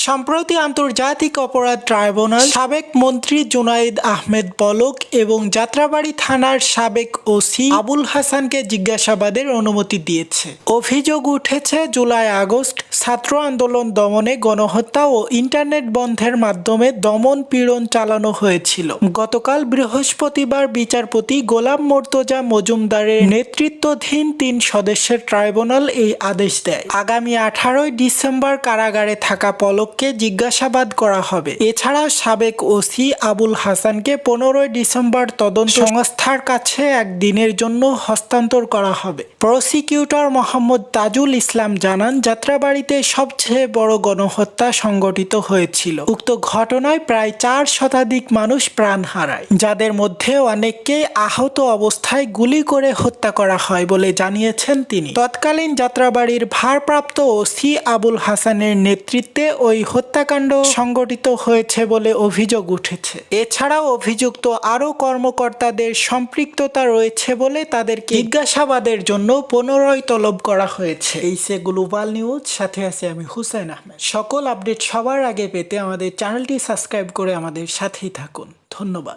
সম্প্রতি আন্তর্জাতিক অপরাধ ট্রাইব্যুনাল সাবেক মন্ত্রী জুনাইদ আহমেদ পলক এবং যাত্রাবাড়ী থানার সাবেক ওসি আবুল হাসানকে জিজ্ঞাসাবাদের অনুমতি দিয়েছে। অভিযোগ উঠেছে জুলাই আগস্ট ছাত্র আন্দোলন দমনে গণহত্যা ও ইন্টারনেট বন্ধের মাধ্যমে দমন পীড়ন চালানো হয়েছিল। গতকাল বৃহস্পতিবার বিচারপতি গোলাম মর্তজা মজুমদারের নেতৃত্বাধীন ৩ সদস্যের ট্রাইব্যুনাল এই আদেশ দেয়। আগামী 18 ডিসেম্বর কারাগারে থাকা পলককে জিজ্ঞাসাবাদ করা হবে। এছাড়া সাবেক ওসি আবুল হাসানকে 15 ডিসেম্বর তদন্ত সংস্থার কাছে একদিনের জন্য হস্তান্তর করা হবে। প্রসিকিউটর মোহাম্মদ তাজুল ইসলাম জানান, যাত্রাবাড়ীতে সবচেয়ে বড় গণহত্যা সংঘটিত হয়েছিল। উক্ত ঘটনায় প্রায় 4 শতাধিক মানুষ প্রাণ হারায়, যাদের মধ্যে অনেককে আহত অবস্থায় গুলি করে হত্যা করা হয় বলে জানিয়েছেন তিনি। তৎকালীন যাত্রাবাড়ীর ভারপ্রাপ্ত ওসি আবুল হাসানের নেতৃত্বে ওই হত্যাকাণ্ড সংঘটিত হয়েছে বলে অভিযোগ উঠেছে। এছাড়াও অভিযুক্ত আরও কর্মকর্তাদের সম্পৃক্ততা রয়েছে বলে তাদেরকে জিজ্ঞাসাবাদের জন্য পুনরায় তলব করা হয়েছে। এই সে গ্লোবাল নিউজ, সাথে আছে আমি হুসাইন আহমেদ। সকল আপডেট সবার আগে পেতে আমাদের চ্যানেলটি সাবস্ক্রাইব করে আমাদের সাথেই থাকুন। ধন্যবাদ।